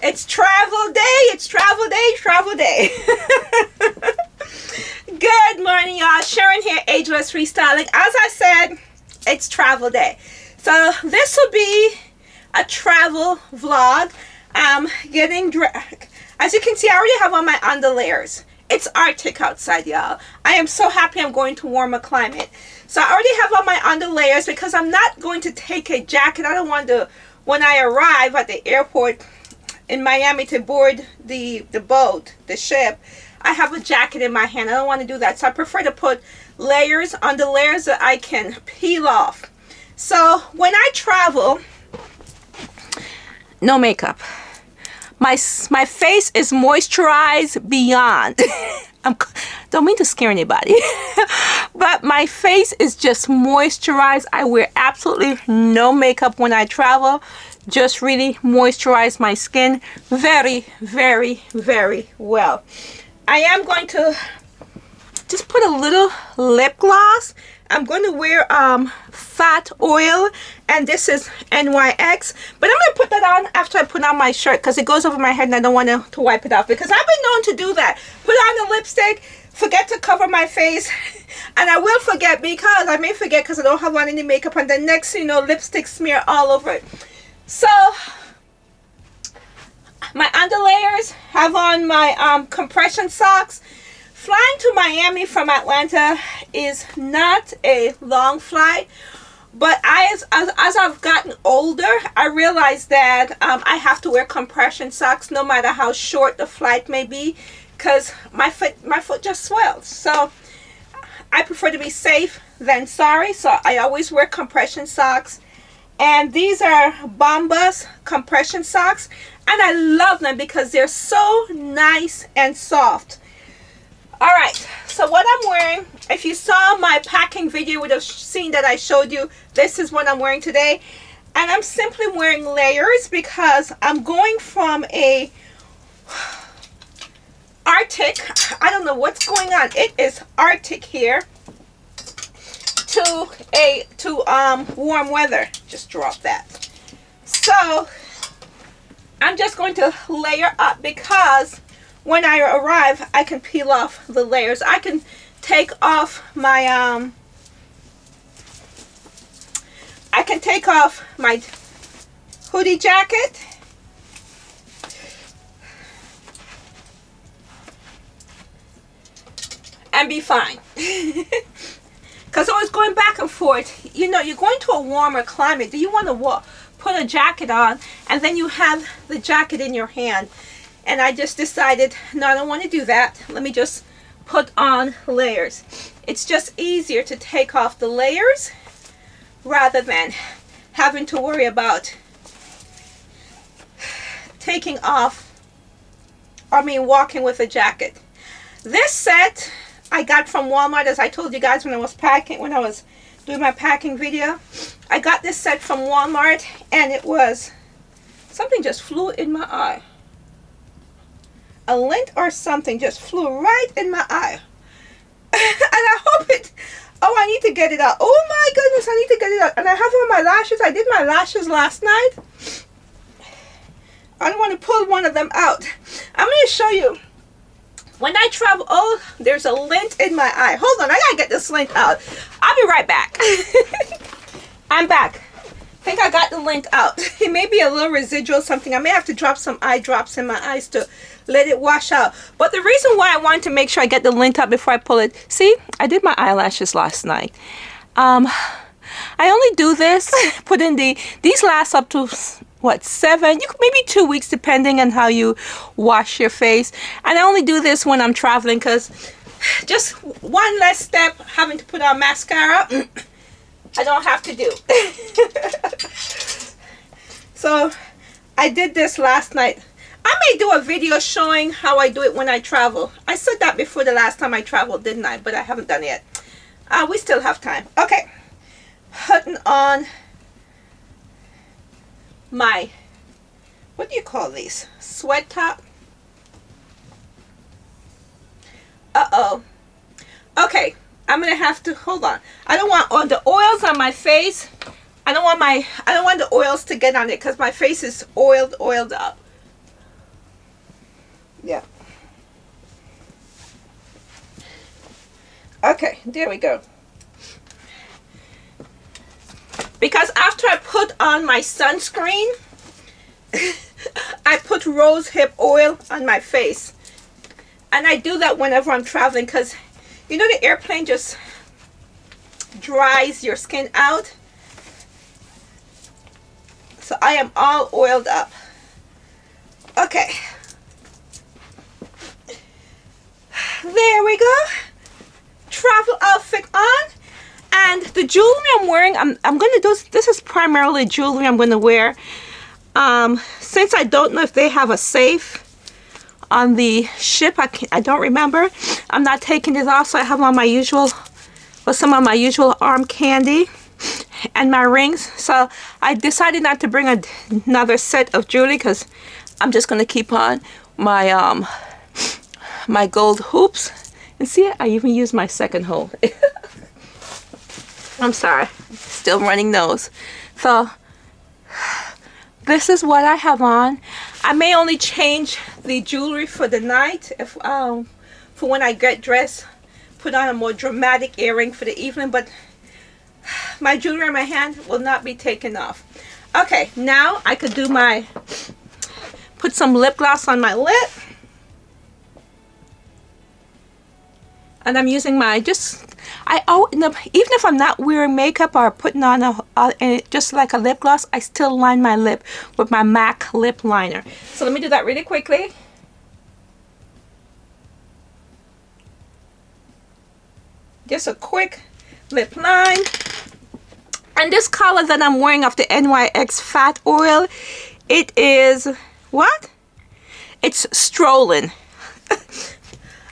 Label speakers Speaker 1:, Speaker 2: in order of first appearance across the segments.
Speaker 1: It's travel day. It's travel day. Travel day. Good morning, y'all. Sharon here, Ageless Freestyling. As I said, it's travel day. So this will be a travel vlog. Getting dressed. As you can see, I already have on my underlayers. It's Arctic outside, y'all. I am so happy I'm going to warmer climate. So I already have on my underlayers because I'm not going to take a jacket. I don't want to, when I arrive at the airport in Miami to board the boat, the ship, I have a jacket in my hand. I don't want to do that. So I prefer to put layers on the layers that I can peel off. So when I travel, no makeup. My face is moisturized beyond. Don't mean to scare anybody. But my face is just moisturized. I wear absolutely no makeup when I travel. Just really moisturize my skin very, very, very well. I am going to just put a little lip gloss. I'm going to wear Fat Oil, and this is NYX, but I'm going to put that on after I put on my shirt because it goes over my head and I don't want to wipe it off, because I've been known to do that. Put on the lipstick, forget to cover my face, and I will forget, because I may forget because I don't have on any makeup, and then next thing you know, lipstick smear all over it. So my underlayers, have on my compression socks. Flying to Miami from Atlanta is not a long flight, but as I've gotten older, I realized that I have to wear compression socks no matter how short the flight may be, because my foot just swells. So I prefer to be safe than sorry, so I always wear compression socks. And these are Bombas compression socks, and I love them because they're so nice and soft. Alright, so what I'm wearing, if you saw my packing video, you would have seen that I showed you, this is what I'm wearing today. And I'm simply wearing layers because I'm going from a Arctic, I don't know what's going on, it is Arctic here, to warm weather. Just drop that. So I'm just going to layer up because when I arrive, I can peel off the layers. I can take off my hoodie jacket. And be fine. Because I was going back and forth. You know, you're going to a warmer climate. Do you want to put a jacket on and then you have the jacket in your hand? And I just decided, no, I don't want to do that. Let me just put on layers. It's just easier to take off the layers rather than having to worry about taking off, walking with a jacket. This set I got from Walmart, as I told you guys when I was doing my packing video. I got this set from Walmart, and it was, something just flew in my eye. A lint or something just flew right in my eye. And I hope it, oh, I need to get it out. Oh my goodness, I need to get it out. And I have on my lashes. I did my lashes last night. I don't want to pull one of them out. I'm going to show you. When I travel, oh, there's a lint in my eye. Hold on, I got to get this lint out. I'll be right back. I'm back. I think I got the lint out. It may be a little residual something. I may have to drop some eye drops in my eyes to let it wash out. But the reason why I wanted to make sure I get the lint out before I pull it, see, I did my eyelashes last night. I only do this, put in these last up to what, 7, maybe 2 weeks, depending on how you wash your face. And I only do this when I'm traveling because just one less step having to put on mascara. I don't have to do. So I did this last night. I may do a video showing how I do it when I travel. I said that before the last time I traveled, didn't I? But I haven't done it yet. We still have time. Okay. Putting on my, what do you call these? Sweat top. Uh-oh. Okay. I'm gonna have to, hold on. I don't want all the oils on my face. I don't want the oils to get on it because my face is oiled up. Yeah. Okay, there we go. Because after I put on my sunscreen, I put rose hip oil on my face. And I do that whenever I'm traveling because, you know, the airplane just dries your skin out. So I am all oiled up. Okay. There we go. Travel outfit on. And the jewelry I'm wearing, I'm going to do, this is primarily jewelry I'm going to wear. Since I don't know if they have a safe on the ship, I don't remember. I'm not taking this off, so I have on my usual, some of my usual arm candy and my rings. So I decided not to bring another set of jewelry because I'm just going to keep on my my gold hoops. And see, I even used my second hole. I'm sorry, still running nose. So this is what I have on. I may only change the jewelry for the night, if for when I get dressed, put on a more dramatic earring for the evening, but my jewelry in my hand will not be taken off. Okay, now I could do put some lip gloss on my lip. And I'm using my, even if I'm not wearing makeup or putting on just like a lip gloss, I still line my lip with my MAC lip liner. So let me do that really quickly. Just a quick lip line. And this color that I'm wearing of the NYX Fat Oil, it is, what? It's Strolling.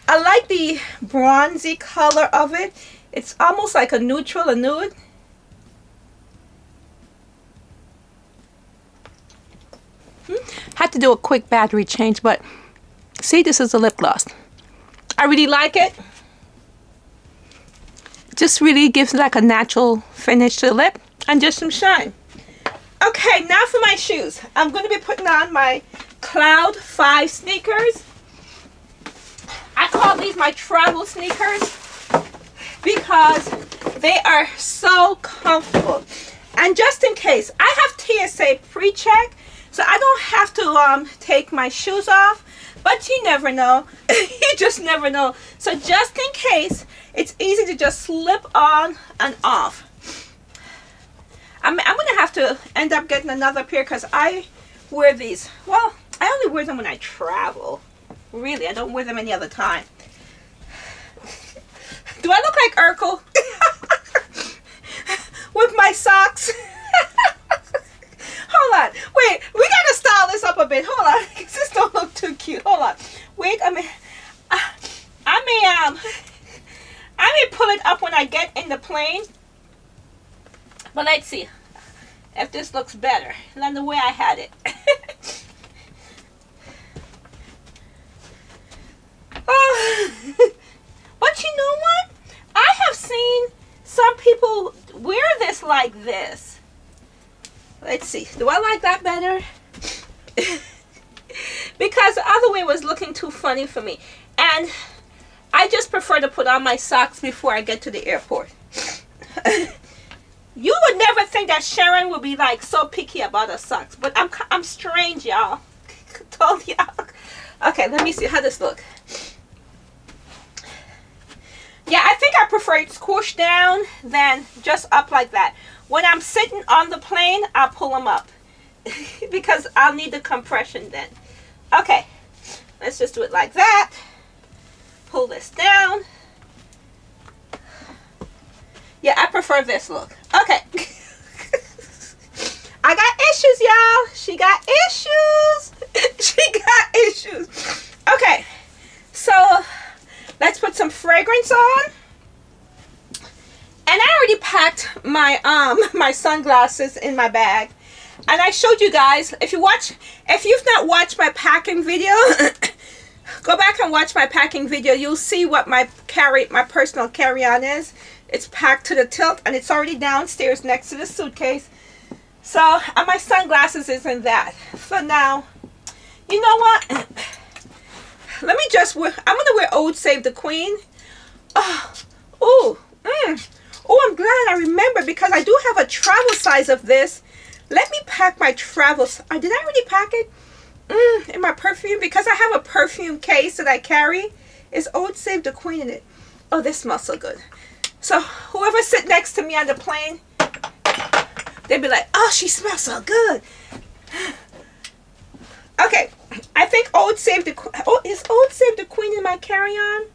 Speaker 1: I like the bronzy color of it. It's almost like a neutral, a nude. Had to do a quick battery change, but see, this is a lip gloss. I really like it. Just really gives like a natural finish to the lip and just some shine. Okay, now for my shoes. I'm going to be putting on my Cloud 5 sneakers. I call these my travel sneakers because they are so comfortable. And just in case, I have TSA pre-check, so I don't have to take my shoes off, but you never know. You just never know. So just in case, it's easy to just slip on and off. I'm going to have to end up getting another pair because I wear these. Well, I only wear them when I travel. Really, I don't wear them any other time. Do I look like Urkel? With my socks? Hold on. Wait, we gotta style this up a bit. Hold on. This don't look too cute. Hold on. Wait, I may pull it up when I get in the plane. But let's see if this looks better than the way I had it. But you know what? I have seen some people wear this like this. Let's see. Do I like that better? Because the other way was looking too funny for me. And I just prefer to put on my socks before I get to the airport. You would never think that Sharon would be like so picky about her socks. But I'm strange, y'all. Told y'all. Okay, let me see how this look. Yeah, I think I prefer it squished down than just up like that. When I'm sitting on the plane, I'll pull them up. Because I'll need the compression then. Okay, let's just do it like that. Pull this down. Yeah, I prefer this look. Okay. I got issues, y'all. She got issues. She got issues. Okay, so let's put some fragrance on. And I already packed my my sunglasses in my bag. And I showed you guys, if you've not watched my packing video, go back and watch my packing video. You'll see what my personal carry-on is. It's packed to the tilt and it's already downstairs next to the suitcase. So, and my sunglasses isn't that. So now, you know what? let me just wear, I'm gonna wear Old Save the Queen. Oh, oh, oh, I'm glad I remember because I do have a travel size of this. Let me pack my travel, did I already pack it? In my perfume, because I have a perfume case that I carry. It's Old Save the Queen in it. Oh, this smells so good. So whoever sit next to me on the plane, they'd be like, oh, she smells so good. Okay, I think Old Save the Queen. Oh, is Old Save the Queen in my carry-on?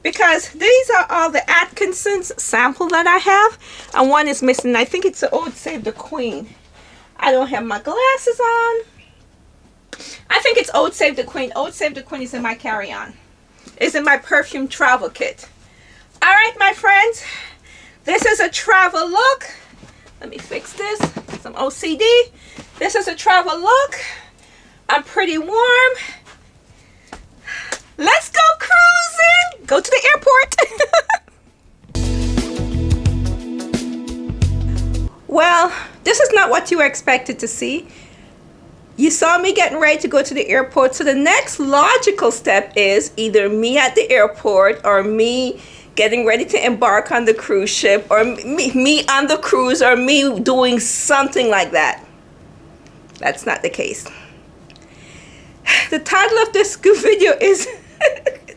Speaker 1: Because these are all the Atkinson's sample that I have, and one is missing. I think it's the Old Save the Queen. I don't have my glasses on. I think it's Old Save the Queen. Old Save the Queen is in my carry-on. It's in my perfume travel kit. All right, my friends. This is a travel look. Let me fix this. Some OCD. This is a travel look. I'm pretty warm. Let's go cruising. Go to the airport. Well, this is not what you were expected to see. You saw me getting ready to go to the airport. So the next logical step is either me at the airport or me getting ready to embark on the cruise ship, or me on the cruise, or me doing something like that. That's not the case. The title of this video is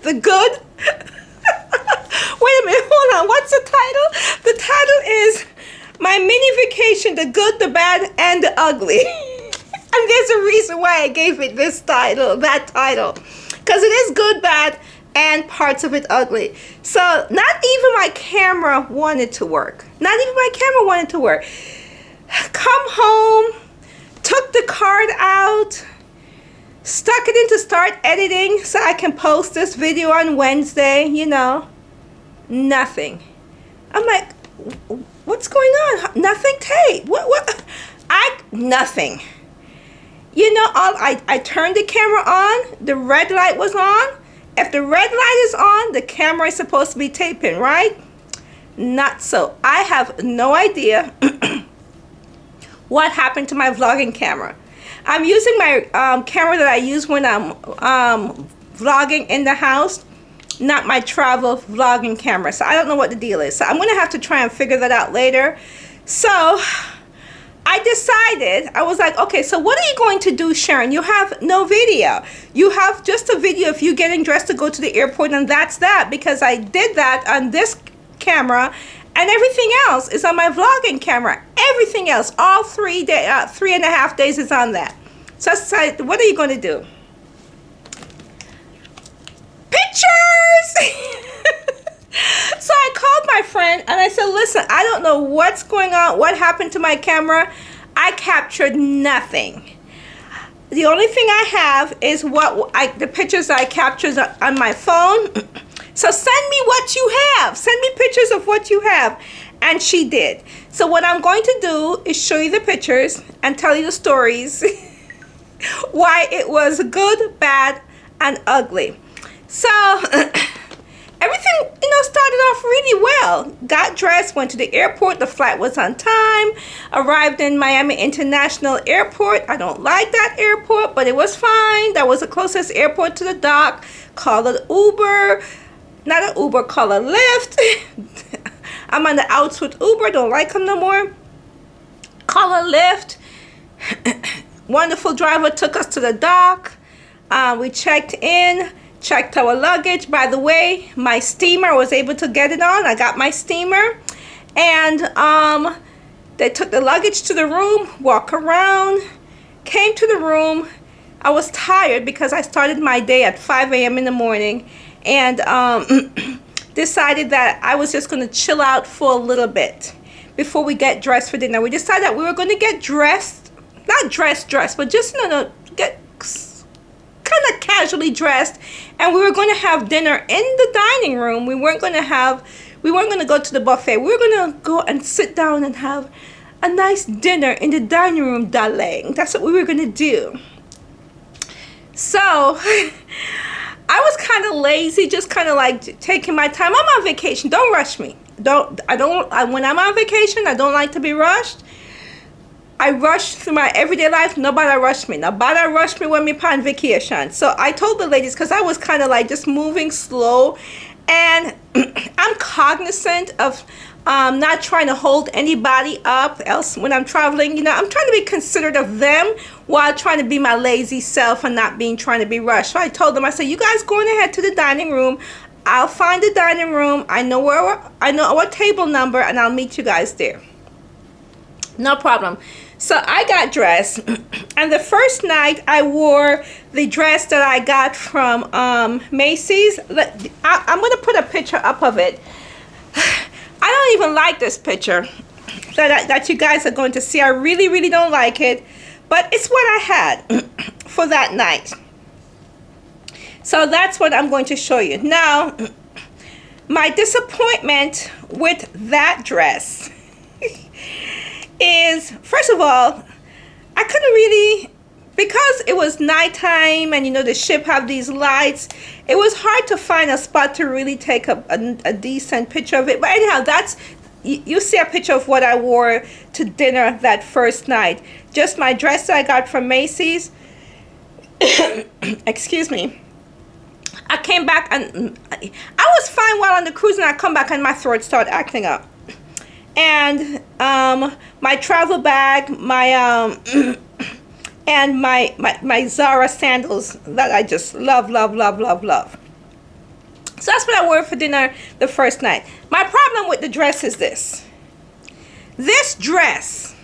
Speaker 1: The Good. Wait a minute, hold on. What's the title? The title is My Mini Vacation, The Good, the Bad, and the Ugly. And there's a reason why I gave it this title, that title. Because it is good, bad, and parts of it ugly. So not even my camera wanted to work. Not even my camera wanted to work. Come home, took the card out, stuck it in to start editing so I can post this video on Wednesday, you know. Nothing. I'm like, what's going on? Nothing, Tate. What? Nothing. You know, I turned the camera on. The red light was on. If the red light is on, the camera is supposed to be taping, right? Not so. I have no idea what happened to my vlogging camera. I'm using my camera that I use when I'm vlogging in the house, not my travel vlogging camera. So I don't know what the deal is. So I'm going to have to try and figure that out later. So I decided, I was like, okay, so what are you going to do, Sharon? You have no video. You have just a video of you getting dressed to go to the airport, and that's that, because I did that on this camera, and everything else is on my vlogging camera. Everything else, all 3.5 days is on that. So I decided, what are you going to do? Pictures! So I called my friend and I said, listen, I don't know what's going on, what happened to my camera. I captured nothing. The only thing I have is the pictures I captured on my phone. So send me what you have. Send me pictures of what you have. And she did. So what I'm going to do is show you the pictures and tell you the stories. Why it was good, bad, and ugly. So everything, started off really well. Got dressed, went to the airport. The flight was on time. Arrived in Miami International Airport. I don't like that airport, but it was fine. That was the closest airport to the dock. Called an Uber. Not an Uber, call a Lyft. I'm on the outs with Uber. Don't like them no more. Call a Lyft. Wonderful driver took us to the dock. We checked in. Checked our luggage. By the way, my steamer, I was able to get it on. I got my steamer. And they took the luggage to the room, walk around, came to the room. I was tired because I started my day at 5 a.m. in the morning, and decided that I was just going to chill out for a little bit before we get dressed for dinner. We decided that we were going to get dressed, not dressed, but just get kind of casually dressed, and we were going to have dinner in the dining room. We weren't going to go to the buffet. We were going to go and sit down and have a nice dinner in the dining room, darling. That's what we were going to do. So I was kind of lazy, just kind of like taking my time. I'm on vacation. Don't rush me. When I'm on vacation, I don't like to be rushed. I rush through my everyday life. Nobody rushed me. Nobody rushed me when me on vacation. So I told the ladies, because I was kind of like just moving slow, and I'm cognizant of not trying to hold anybody up else when I'm traveling. You know, I'm trying to be considerate of them while trying to be my lazy self and not trying to be rushed. So I told them, I said, you guys going ahead to the dining room. I'll find the dining room. I know our table number, and I'll meet you guys there. No problem. So I got dressed, and the first night I wore the dress that I got from Macy's. I'm going to put a picture up of it. I don't even like this picture that you guys are going to see. I really, really don't like it, but it's what I had for that night. So that's what I'm going to show you. Now, my disappointment with that dress is, first of all, I couldn't really, because it was nighttime and you know the ship have these lights, it was hard to find a spot to really take a decent picture of it. But anyhow, that's, you see a picture of what I wore to dinner that first night. Just my dress that I got from Macy's. Excuse me. I came back and I was fine while on the cruise, and I come back and my throat started acting up. And my travel bag, and my Zara sandals that I just love. So that's what I wore for dinner the first night. My problem with the dress is this. This dress,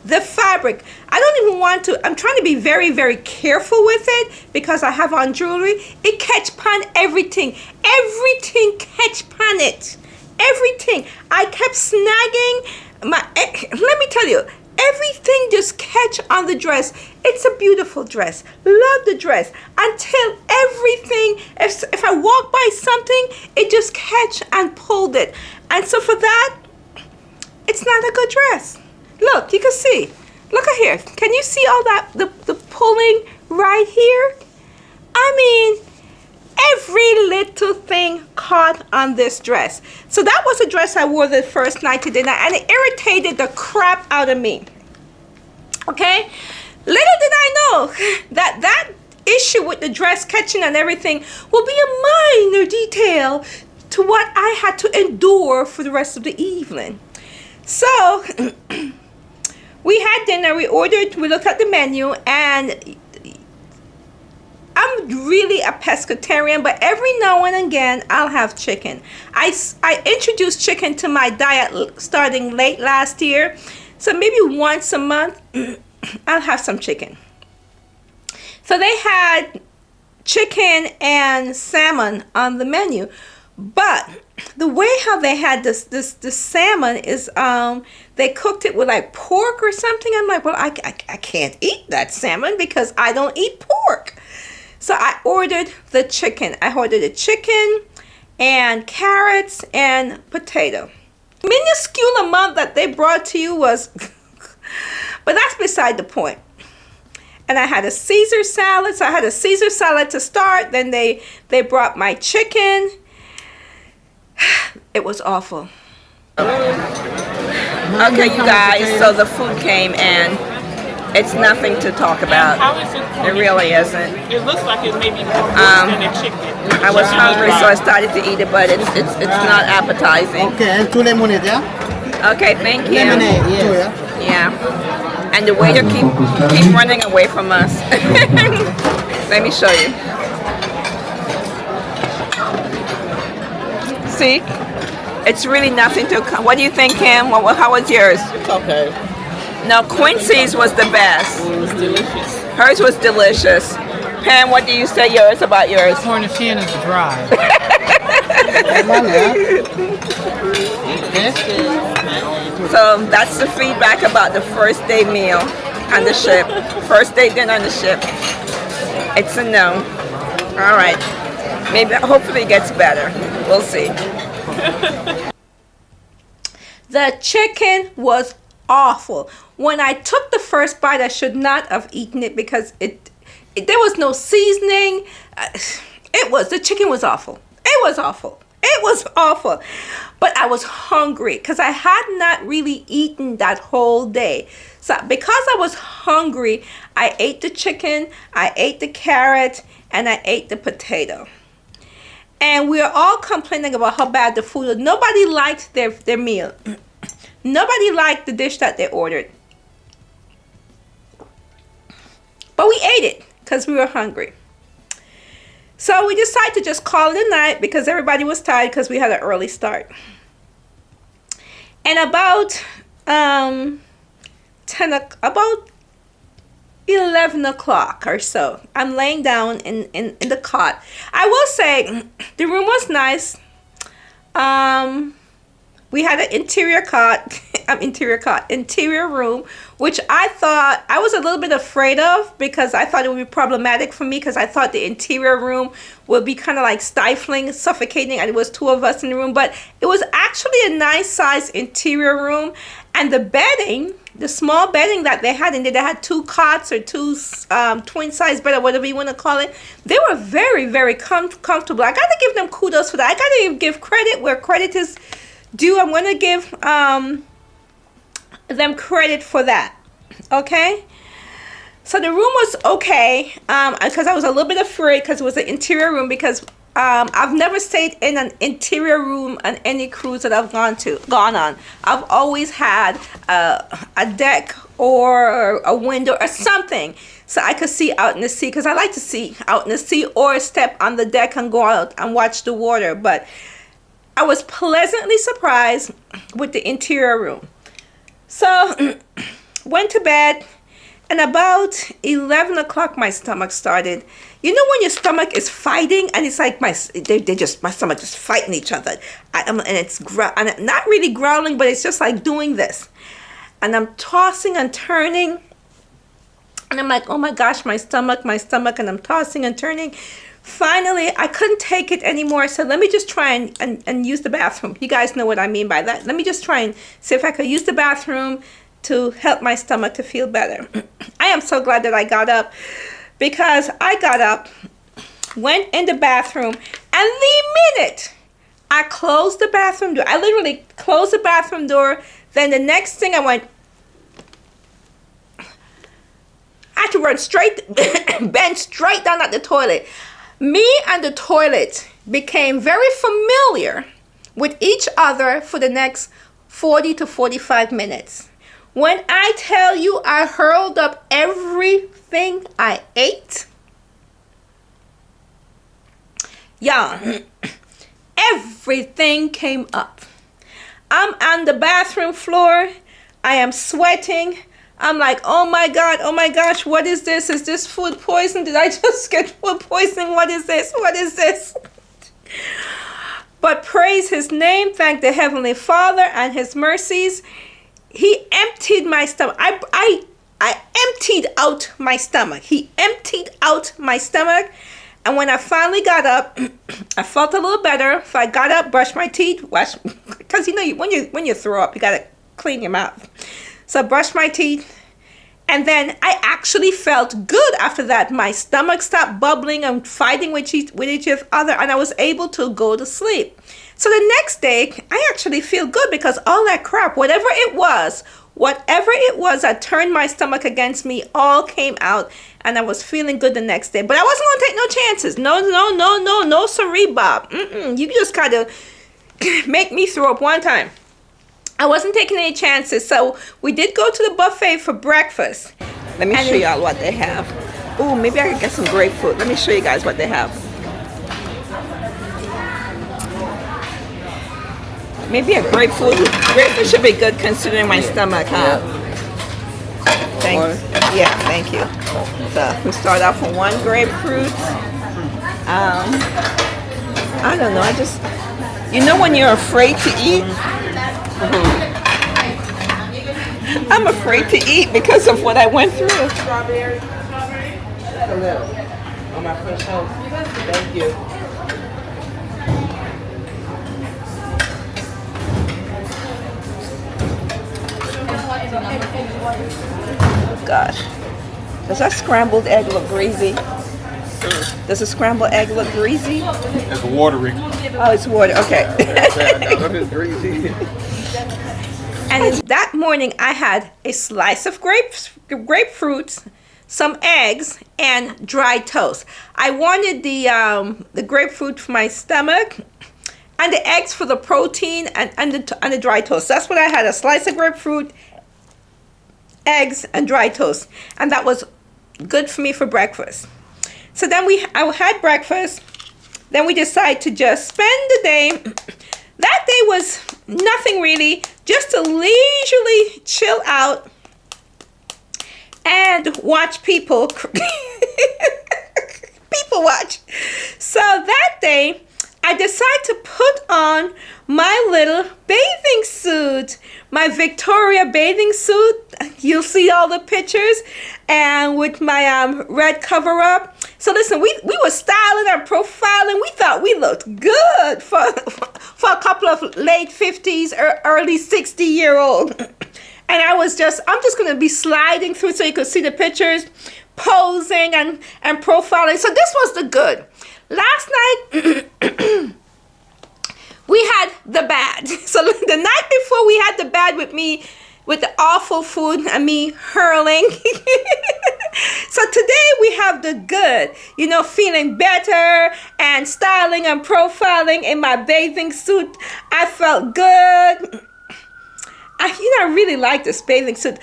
Speaker 1: the fabric, I don't even want to, I'm trying to be very, very careful with it because I have on jewelry. It catch pan everything. Everything catch pan it. Everything. I kept snagging my, let me tell you, everything just catch on the dress. It's a beautiful dress. Love the dress. Until everything, if I walk by something, it just catch and pulled it. And so for that, it's not a good dress. Look, you can see. Look at here. Can you see all that, the pulling right here? I mean, every little thing caught on this dress. So that was a dress I wore the first night to dinner, and it irritated the crap out of me. Okay? Little did I know that issue with the dress catching and everything will be a minor detail to what I had to endure for the rest of the evening. So we had dinner, we looked at the menu, and I'm really a pescatarian, but every now and again I'll have chicken. I introduced chicken to my diet starting late last year, so maybe once a month I'll have some chicken. So they had chicken and salmon on the menu, but the way how they had this salmon is they cooked it with like pork or something. I'm like, well, I can't eat that salmon because I don't eat pork. So I ordered the chicken. I ordered the chicken and carrots and potato. Minuscule amount that they brought to you was, but that's beside the point. And I had a Caesar salad. So I had a Caesar salad to start. Then they brought my chicken. It was awful. Okay, you guys, so the food came and it's nothing to talk about.
Speaker 2: How is it?
Speaker 1: It really isn't.
Speaker 2: It looks like it may be more than a chicken.
Speaker 1: I was hungry, so I started to eat it, but it's not appetizing.
Speaker 3: Okay, and 2 lemonade, yeah?
Speaker 1: Okay, thank you.
Speaker 3: Lemonade, yes.
Speaker 1: Yeah. And the waiter keep running away from us. Let me show you. See? It's really nothing to... What do you think, Kim? How was yours?
Speaker 2: It's okay.
Speaker 1: No, Quincy's was the best.
Speaker 2: It was delicious.
Speaker 1: Hers was delicious. Pam, what do you say yours about yours?
Speaker 2: Corn and shin is dry.
Speaker 1: So that's the feedback about the first day meal on the ship. First day dinner on the ship. It's a no. All right. Maybe, hopefully it gets better. We'll see. The chicken was awful. When I took the first bite, I should not have eaten it because there was no seasoning. The chicken was awful. It was awful. It was awful. But I was hungry because I had not really eaten that whole day. So because I was hungry, I ate the chicken, I ate the carrot, and I ate the potato. And we were all complaining about how bad the food was. Nobody liked their meal. Nobody liked the dish that they ordered. But we ate it because we were hungry. So we decided to just call it a night because everybody was tired because we had an early start. And about 11 o'clock or so, I'm laying down in the cot. I will say the room was nice. We had an interior room, which I thought I was a little bit afraid of because I thought it would be problematic for me because I thought the interior room would be kind of like stifling, suffocating, and it was two of us in the room. But it was actually a nice size interior room, and the bedding, the small bedding that they had in there, they had two cots or two twin size bed or whatever you want to call it. They were very, very comfortable. I got to give them kudos for that. I got to give credit where credit is due. I'm going to give them credit for that. Okay, so the room was okay because I was a little bit afraid because it was an interior room because I've never stayed in an interior room on any cruise that I've gone on. I've always had a deck or a window or something so I could see out in the sea because I like to see out in the sea or step on the deck and go out and watch the water. But I was pleasantly surprised with the interior room. So went to bed, and about 11 o'clock my stomach started. You know when your stomach is fighting and it's like my stomach just fighting each other. And it's not really growling, but it's just like doing this. And I'm tossing and turning. And I'm like, oh my gosh, my stomach, and I'm tossing and turning. Finally, I couldn't take it anymore. I said, let me just try and use the bathroom. You guys know what I mean by that. Let me just try and see if I could use the bathroom to help my stomach to feel better. I am so glad that I got up because I got up, went in the bathroom, and the minute I closed the bathroom door, I literally closed the bathroom door, then the next thing I went, I had to run straight, bend straight down at the toilet. Me and the toilet became very familiar with each other for the next 40 to 45 minutes. When I tell you I hurled up everything I ate, yeah, everything came up. I'm on the bathroom floor. I am sweating. I'm like, oh my gosh, what is this? Is this food poison? Did I just get food poisoning? What is this? What is this? But praise his name, thank the Heavenly Father and his mercies. He emptied my stomach. I emptied out my stomach. He emptied out my stomach. And when I finally got up, I felt a little better. So I got up, brushed my teeth, because you know, when you throw up, you got to clean your mouth. So I brushed my teeth, and then I actually felt good after that. My stomach stopped bubbling and fighting with each other, and I was able to go to sleep. So the next day, I actually feel good because all that crap, whatever it was that turned my stomach against me, all came out, and I was feeling good the next day. But I wasn't going to take no chances. No, sorry, Bob. You just kind of make me throw up one time. I wasn't taking any chances, so we did go to the buffet for breakfast. Let me show y'all what they have. Ooh, maybe I could get some grapefruit. Let me show you guys what they have. Maybe a grapefruit. Grapefruit should be good considering my stomach, huh? Thank you. So we start off with one grapefruit. I don't know. You know when you're afraid to eat? I'm afraid to eat because of what I went through. Strawberry. A little. On my fresh toast. Thank you. Oh, gosh. Does that scrambled egg look greasy? Does a scrambled egg look greasy?
Speaker 3: It's watery.
Speaker 1: Oh, it's water. Okay.
Speaker 3: It's greasy.
Speaker 1: And that morning, I had a slice of grapefruit, some eggs, and dry toast. I wanted the grapefruit for my stomach, and the eggs for the protein, and the dry toast. That's what I had: a slice of grapefruit, eggs, and dry toast, and that was good for me for breakfast. So then I had breakfast. Then we decided to just spend the day. That day was nothing really, just to leisurely chill out and watch people watch. So that day, I decided to put on my little bathing suit, my Victoria bathing suit. You'll see all the pictures, and with my red cover up. So listen, we were styling and profiling. We thought we looked good for a couple of late 50s or early 60-year-old. And I'm just going to be sliding through so you could see the pictures, posing and profiling. So this was the good. Last night, we had the bad. So the night before, we had the bad with me, with the awful food and me hurling. So today we have the good, feeling better and styling and profiling in my bathing suit. I felt good. I really like this bathing suit.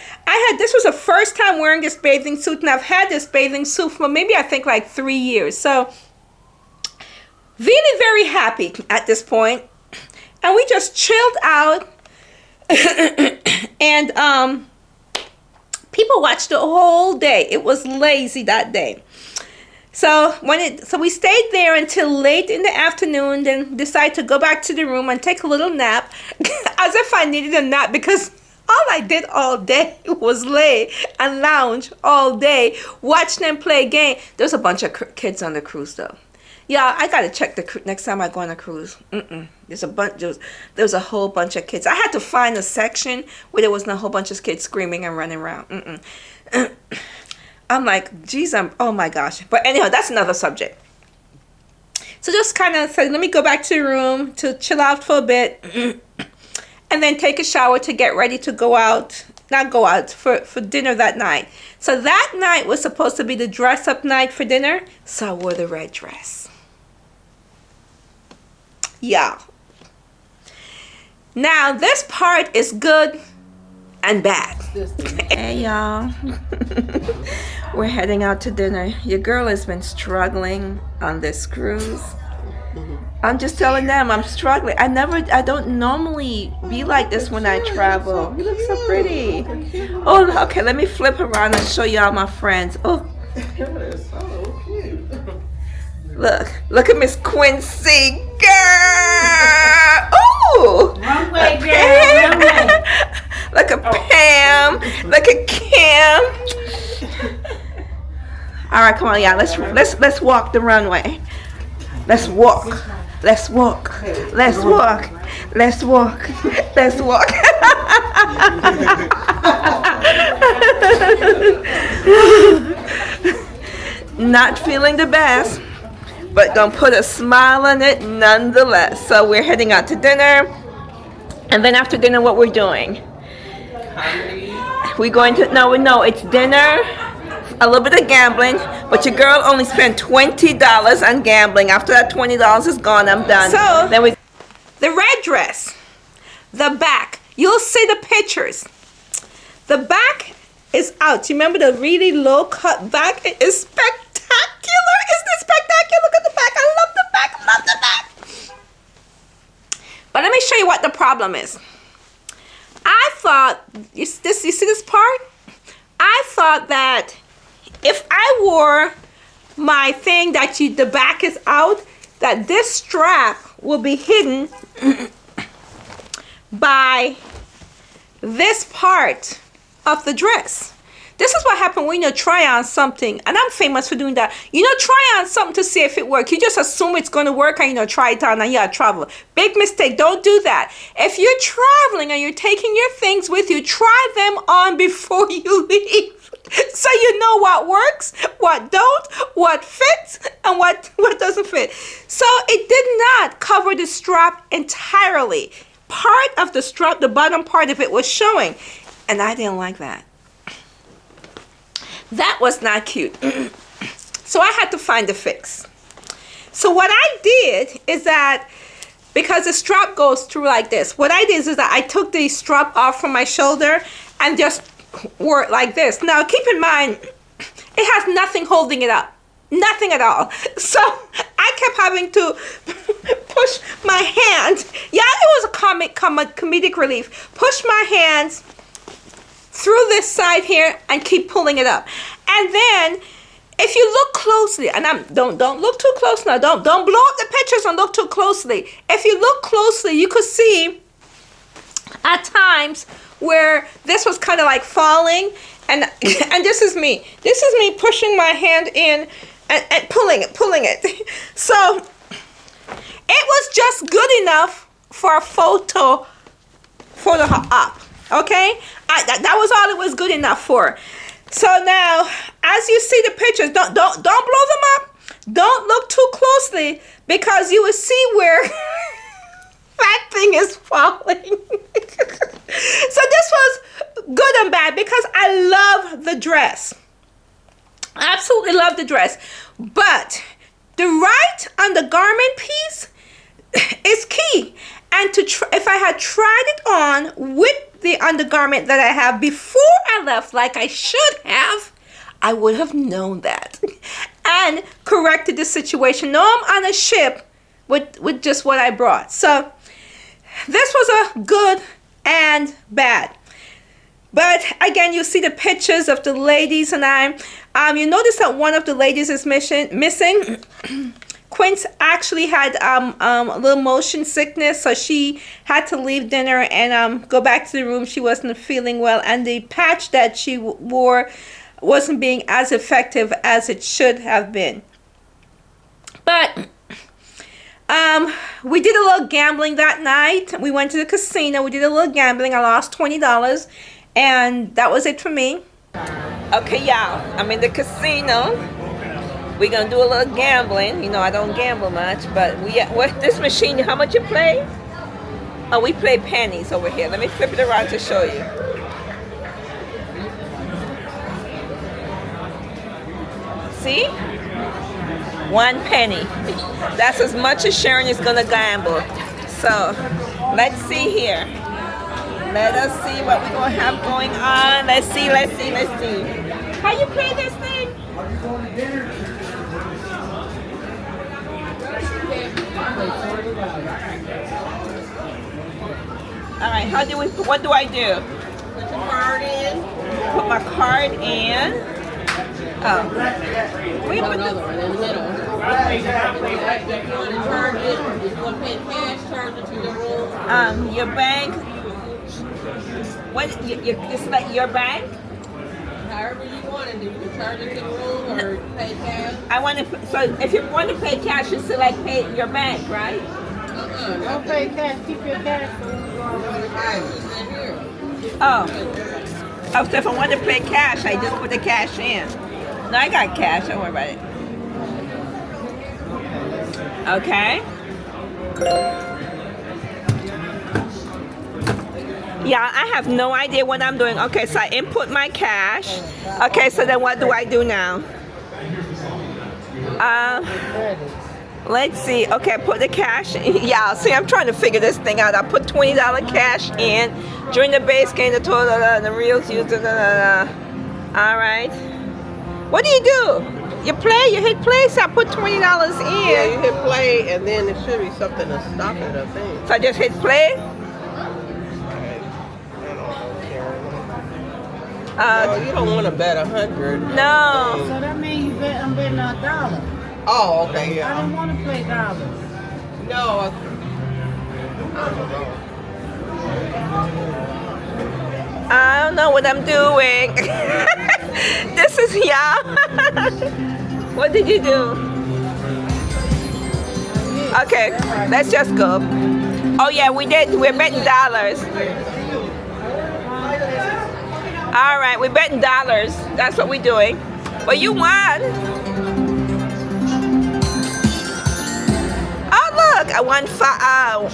Speaker 1: This was the first time wearing this bathing suit, and I've had this bathing suit for maybe I think like 3 years. So really very happy at this point. And we just chilled out. And people watched the whole day. It was lazy that day. So we stayed there until late in the afternoon, then decided to go back to the room and take a little nap, as if I needed a nap, because all I did all day was lay and lounge all day, watch them play a game. There's a bunch of kids on the cruise though. Yeah, I gotta check the next time I go on a cruise. There's a bunch. There was a whole bunch of kids. I had to find a section where there wasn't a whole bunch of kids screaming and running around. I'm like, geez, oh my gosh. But anyhow, that's another subject. So just kind of said, let me go back to the room to chill out for a bit, and then take a shower to get ready to go out. Not go out for dinner that night. So that night was supposed to be the dress up night for dinner. So I wore the red dress. Yeah. Now this part is good and bad. Hey y'all. We're heading out to dinner. Your girl has been struggling on this cruise. I'm just telling them I'm struggling. I don't normally be like this when I travel. You look so pretty. Oh, okay, let me flip around and show y'all my friends. Oh,
Speaker 3: So cute.
Speaker 1: look at Miss Quincy, girl. Oh,
Speaker 4: Wrong way, girl. Wrong way.
Speaker 1: Look at Pam. Look at Kim. All right, come on, y'all. Let's walk the runway. Let's walk. Let's walk. Let's walk. Let's walk. Let's walk. Not feeling the best, but gonna put a smile on it nonetheless. So we're heading out to dinner, and then after dinner, what we're doing? We're going to no, it's dinner. A little bit of gambling, but your girl only spent $20 on gambling. After that $20 is gone, I'm done. So then the red dress, the back. You'll see the pictures. The back is out. You remember the really low cut back? It is spectacular. Isn't it spectacular? Look at the back. I love the back. I love the back. But let me show you what the problem is. I thought, you see this part? I thought that if I wore my thing that the back is out, that this strap will be hidden by this part of the dress. This is what happened when you try on something, and I'm famous for doing that. Try on something to see if it works. You just assume it's going to work and try it on and travel. Big mistake. Don't do that. If you're traveling and you're taking your things with you, try them on before you leave. So you know what works, what don't, what fits, and what doesn't fit. So it did not cover the strap entirely. Part of the strap, the bottom part of it was showing. And I didn't like that. That was not cute. So I had to find a fix. So what I did is that, because the strap goes through like this, what I did is that I took the strap off from my shoulder and just wore it like this. Now keep in mind, it has nothing holding it up. Nothing at all. So I kept having to push my hand. Yeah, it was a comedic relief. Push my hands through this side here and keep pulling it up. And then if you look closely, and don't look too close now. Don't blow up the pictures and look too closely. If you look closely, you could see at times where this was kind of like falling, and this is me. This is me pushing my hand in and pulling it. So it was just good enough for a photo op. Okay, that was all it was good enough for. So now, as you see the pictures, don't blow them up. Don't look too closely, because you will see where that thing is falling. So this was good and bad, because I love the dress. I absolutely love the dress. But the right undergarment piece is key. And if I had tried it on with the undergarment that I have before I left, like I should have, I would have known that and corrected the situation. Now I'm on a ship with just what I brought. So this was a good and bad. But again, you see the pictures of the ladies and I. You notice that one of the ladies is missing. Quince actually had a little motion sickness, so she had to leave dinner and go back to the room. She wasn't feeling well, and the patch that she wore wasn't being as effective as it should have been. But we did a little gambling that night. We went to the casino. We did a little gambling. I lost $20, and that was it for me. Okay, y'all, I'm in the casino. We're gonna do a little gambling. You know, I don't gamble much, but what this machine, how much you play? Oh, we play pennies over here. Let me flip it around to show you. See? 1 penny. That's as much as Sharon is gonna gamble. So let's see here. Let us see what we're gonna have going on. Let's see. How you play this thing? All right, what do I do?
Speaker 2: Put your card in.
Speaker 1: Put my card in. Oh. We put
Speaker 2: Another one in the middle. If you want to charge it, if you want to pay cash, charge it to your room.
Speaker 1: Your bank. What? You select your bank?
Speaker 2: However you want to do. You can charge it to the room or pay cash.
Speaker 1: So if you want to pay cash, you select pay your bank, right?
Speaker 2: Don't pay cash. Keep your cash.
Speaker 1: Oh, so if I want to pay cash, I just put the cash in. No, I got cash. Don't worry about it. Okay. Yeah, I have no idea what I'm doing. Okay, so I input my cash. Okay, so then what do I do now? Let's see. Okay, put the cash in. Yeah, see, I'm trying to figure this thing out. I put $20 cash in. During the base game, the total, the reels used. All right. What do? You play, you hit play, so I put $20 in.
Speaker 5: Yeah, you hit play, and then there should be something to stop it, I think.
Speaker 1: So I just hit play?
Speaker 5: No, you don't want to bet 100.
Speaker 1: No.
Speaker 4: So that means I'm betting $1.
Speaker 5: Oh, okay,
Speaker 4: I
Speaker 5: yeah.
Speaker 4: don't want to play dollars.
Speaker 5: No, I don't know.
Speaker 1: I don't know what I'm doing. This is What did you do? Okay, let's just go. Oh yeah, we did. We're betting dollars. All right, we're betting dollars. That's what we're doing. But you won. Oh, look, I won I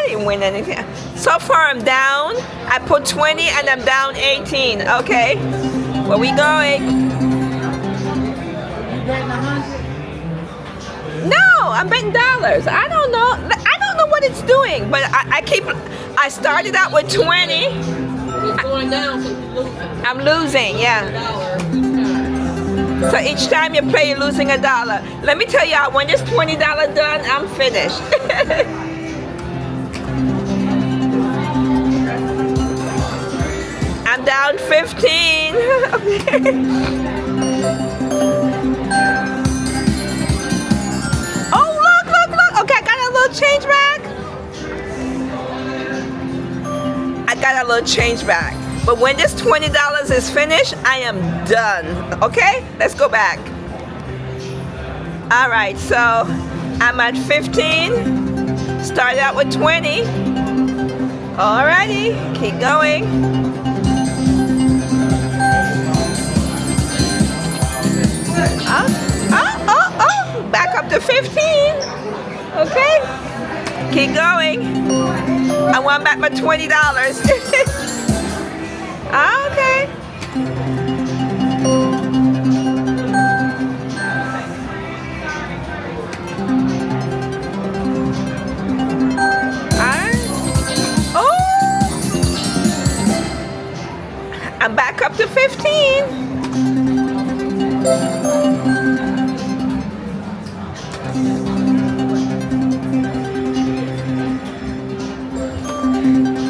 Speaker 1: didn't win anything. So far, I'm down. I put 20 and I'm down 18. Okay, where we going?
Speaker 4: You betting 100?
Speaker 1: No, I'm betting dollars. I don't know what it's doing, but I started out with 20.
Speaker 2: It's going down, so you're losing.
Speaker 1: I'm losing, yeah.
Speaker 2: $1 each time.
Speaker 1: So each time you play, you're losing $1. Let me tell y'all, when this $20 done, I'm finished. I'm down 15. Oh, look. Okay, I got a little change back. I got a little change back. But when this $20 is finished, I am done. Okay, let's go back. All right, so I'm at 15. Started out with 20. Alrighty, keep going. Oh, back up to 15. Okay, keep going. I want back my $20. Okay. I'm back up to 15.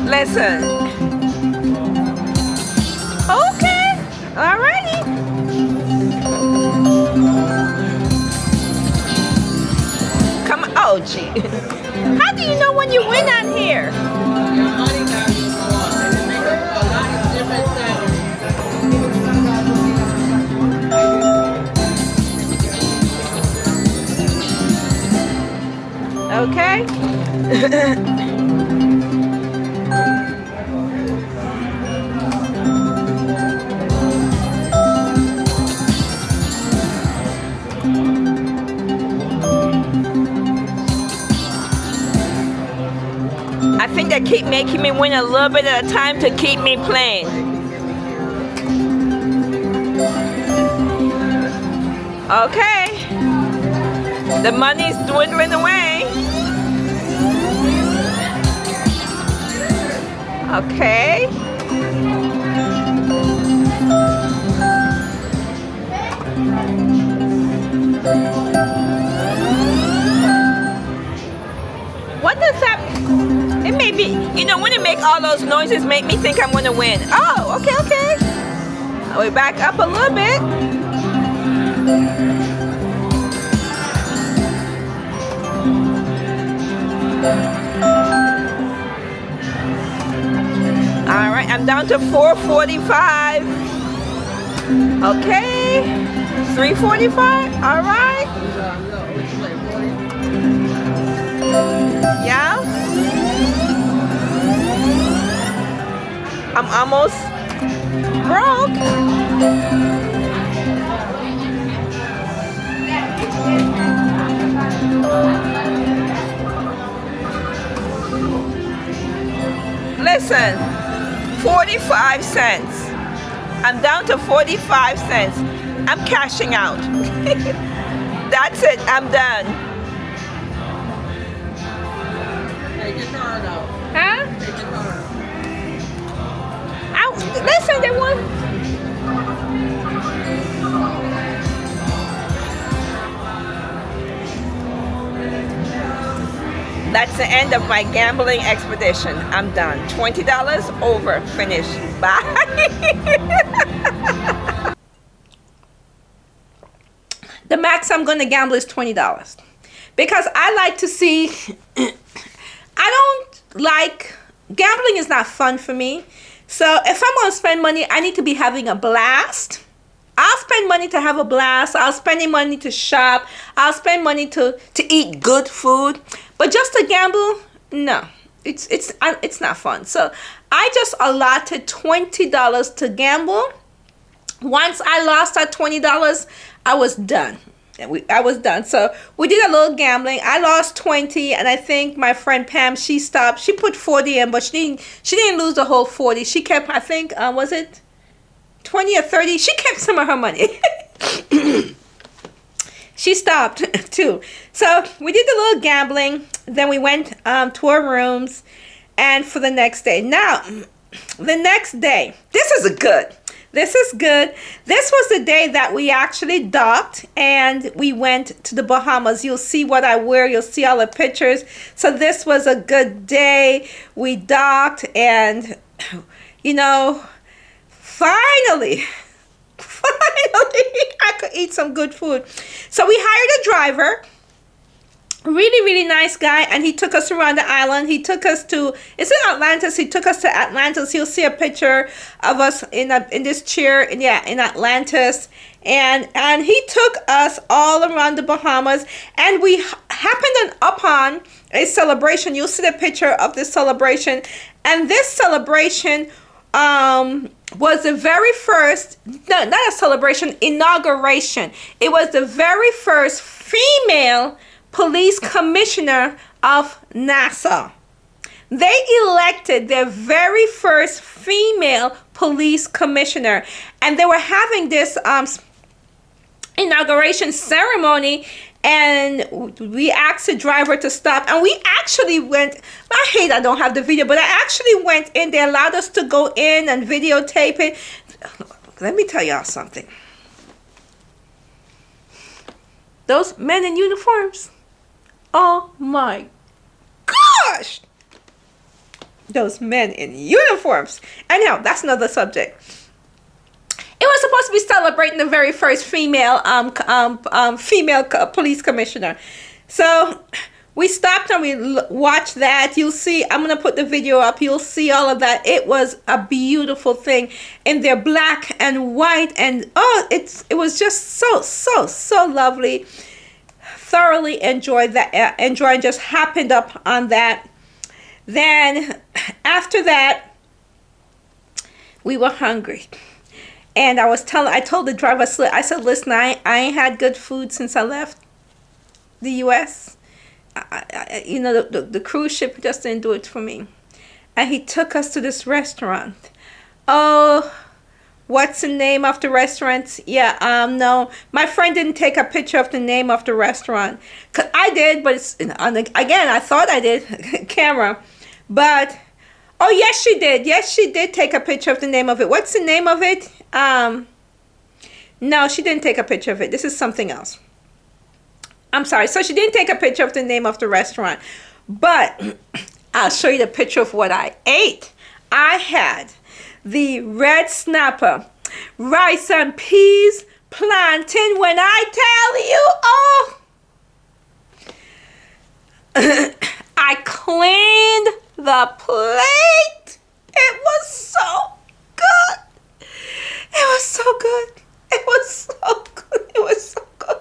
Speaker 1: Listen. Okay. Alrighty. Come on. Oh, gee. How do you know when you win on here?
Speaker 2: Your money value is one, and it makes a lot of different sounds.
Speaker 1: Okay. I think they keep making me win a little bit at a time to keep me playing. Okay. The money's dwindling away. Okay. What does that? It may be, you know, when it make all those noises, make me think I'm gonna win. Oh, okay. We back up a little bit. All right, I'm down to 445. Okay, 345. All right. Yeah. I'm almost broke. Listen, 45 cents. I'm down to 45 cents. I'm cashing out. That's it, I'm done.
Speaker 2: Take your card out.
Speaker 1: Huh?
Speaker 2: Take your card out.
Speaker 1: Listen, they want. That's the end of my gambling expedition. I'm done. $20 over. Finish. Bye. The max I'm going to gamble is $20 because I like to see. I don't like gambling. Is not fun for me. So if I'm going to spend money, I need to be having a blast. I'll spend money to have a blast. I'll spend money to shop. I'll spend money to eat good food. But just to gamble, no. It's not fun. So I just allotted $20 to gamble. Once I lost that $20, I was done. I was done. So we did a little gambling. I lost 20, and I think my friend Pam, she stopped. She put 40 in, but she didn't lose the whole 40. She kept, I think, was it 20 or 30? She kept some of her money. She stopped too. So we did the little gambling. Then we went to our rooms, and for the next day. Now, the next day, this is good. This is good. This was the day that we actually docked and we went to the Bahamas. You'll see what I wear. You'll see all the pictures. So this was a good day. We docked and, you know, finally, I could eat some good food. So we hired a driver. Really, really nice guy, and he took us around the island. He took us to, it's in Atlantis. He took us to Atlantis. You'll see a picture of us in this chair, in Atlantis, and he took us all around the Bahamas, and we happened upon a celebration. You'll see the picture of this celebration, and this celebration was the very first, no, not a celebration, inauguration. It was the very first female police commissioner of Nassau. They elected their very first female police commissioner, and they were having this inauguration ceremony, and we asked the driver to stop, and we actually went, I hate I don't have the video, but I actually went in. They allowed us to go in and videotape it. Let me tell y'all something. Those men in uniforms, oh my gosh! Those men in uniforms. Anyhow, that's another subject. It was supposed to be celebrating the very first female police commissioner. So we stopped and we watched that. You'll see, I'm going to put the video up. You'll see all of that. It was a beautiful thing in their black and white. And oh, it was just so lovely. Thoroughly enjoyed that. Enjoying just happened up on that. Then after that, we were hungry. And I told the driver, I said, listen, I ain't had good food since I left the U.S. You know, the cruise ship just didn't do it for me. And he took us to this restaurant. Oh, what's the name of the restaurant? Yeah, no, my friend didn't take a picture of the name of the restaurant. 'Cause I did, but it's, again, I thought I did, camera. But, oh, yes, she did. Yes, she did take a picture of the name of it. What's the name of it? No, she didn't take a picture of it. This is something else. I'm sorry. So she didn't take a picture of the name of the restaurant. But I'll show you the picture of what I ate. I had the red snapper, rice and peas, plantain. When I tell you, oh, I cleaned the plate. It was so good. It was so good. It was so good. It was so good.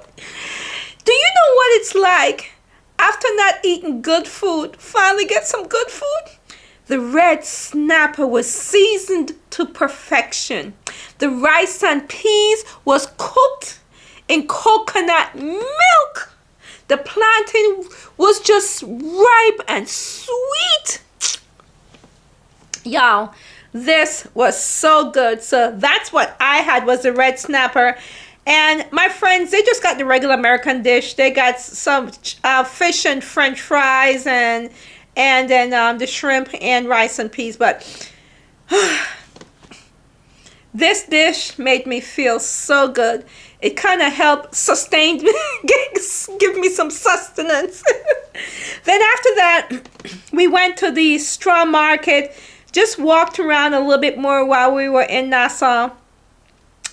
Speaker 1: Do you know what it's like after not eating good food, finally get some good food? The red snapper was seasoned to perfection. The rice and peas was cooked in coconut milk. The plantain was just ripe and sweet. Y'all, this was so good. So that's what I had, was the red snapper. And my friends, they just got the regular American dish. They got some fish and French fries and then the shrimp and rice and peas. But this dish made me feel so good. It kind of helped sustain me, give me some sustenance. Then after that, we went to the straw market. Just walked around a little bit more while we were in Nassau.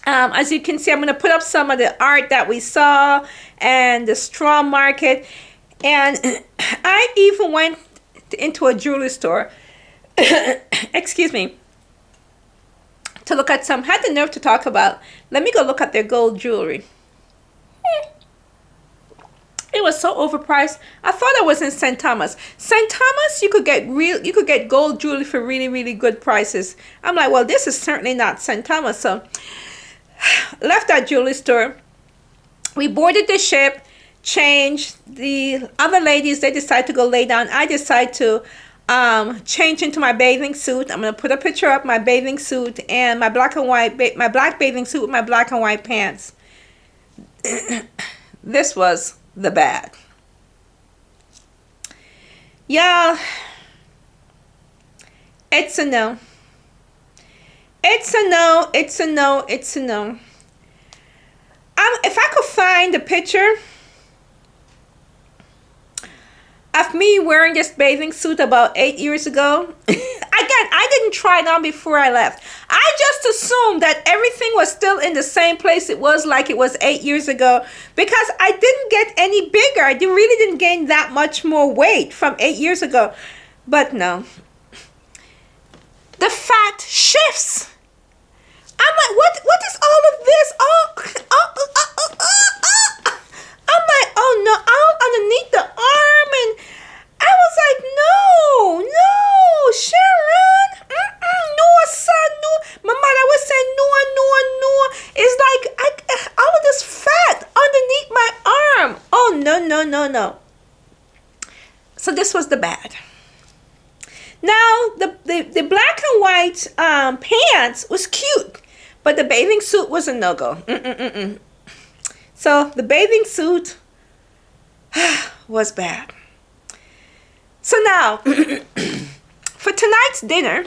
Speaker 1: As you can see, I'm going to put up some of the art that we saw and the straw market. And I even went into a jewelry store, excuse me, to look at some, had the nerve to talk about, let me go look at their gold jewelry. It was so overpriced. I thought I was in St. Thomas. St. Thomas, you could get gold jewelry for really, really good prices. I'm like, well, this is certainly not St. Thomas. So left that jewelry store. We boarded the ship, changed. The other ladies, they decided to go lay down. I decided to change into my bathing suit. I'm gonna put a picture up, my bathing suit and my black and white, my black bathing suit with my black and white pants. This was the bad. Y'all, it's a no. It's a no, it's a no, it's a no. If I could find a picture of me wearing this bathing suit about 8 years ago, again, I didn't try it on before I left. I just assumed that everything was still in the same place it was like it was 8 years ago because I didn't get any bigger. I really didn't gain that much more weight from 8 years ago. But no. The fat shifts. I'm like, what is all of this? I'm like, oh no, all underneath the arm, and I was like, no, Sharon, no, son, no. My mother was saying, no. It's like all of this fat underneath my arm. Oh no. So this was the bad. Now the black and white pants was cute, but the bathing suit was a no-go. So the bathing suit was bad. So now, for tonight's dinner,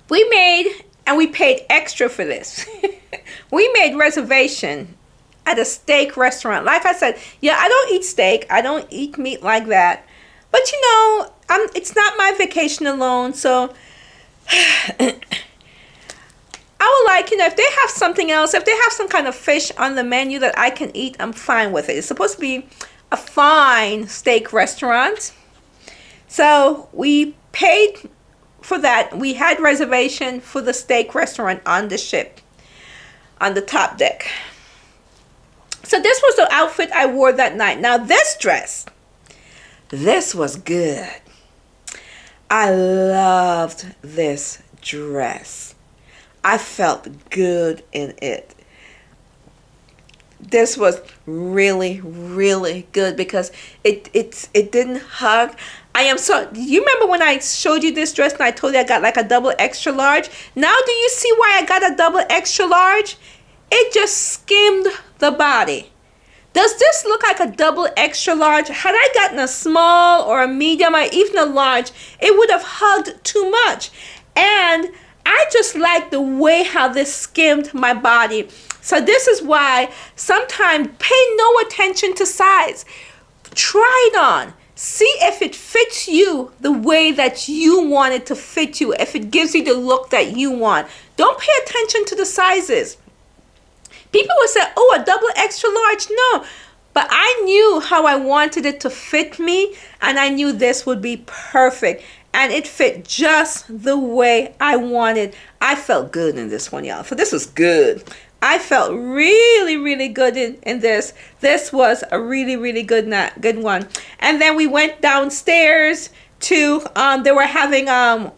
Speaker 1: we paid extra for this. We made reservation at a steak restaurant. Like I said, yeah, I don't eat steak. I don't eat meat like that. But you know, it's not my vacation alone, so I would like, you know, if they have something else, if they have some kind of fish on the menu that I can eat, I'm fine with it. It's supposed to be a fine steak restaurant. So we paid for that. We had reservation for the steak restaurant on the ship, on the top deck. So this was the outfit I wore that night. Now this dress, this was good. I loved this dress. I felt good in it. This was really, really good because it didn't hug. You remember when I showed you this dress and I told you I got like a double extra large? Now do you see why I got a double extra large? It just skimmed the body. Does this look like a double extra large? Had I gotten a small or a medium or even a large, it would have hugged too much. And I just like the way how this skimmed my body. So this is why sometimes pay no attention to size. Try it on. See if it fits you the way that you want it to fit you. If it gives you the look that you want. Don't pay attention to the sizes. People would say, oh, a double extra large. No. But I knew how I wanted it to fit me. And I knew this would be perfect. And it fit just the way I wanted. I felt good in this one, y'all. So this was good. I felt really, really good in this. This was a really, really good one. And then we went downstairs to, they were having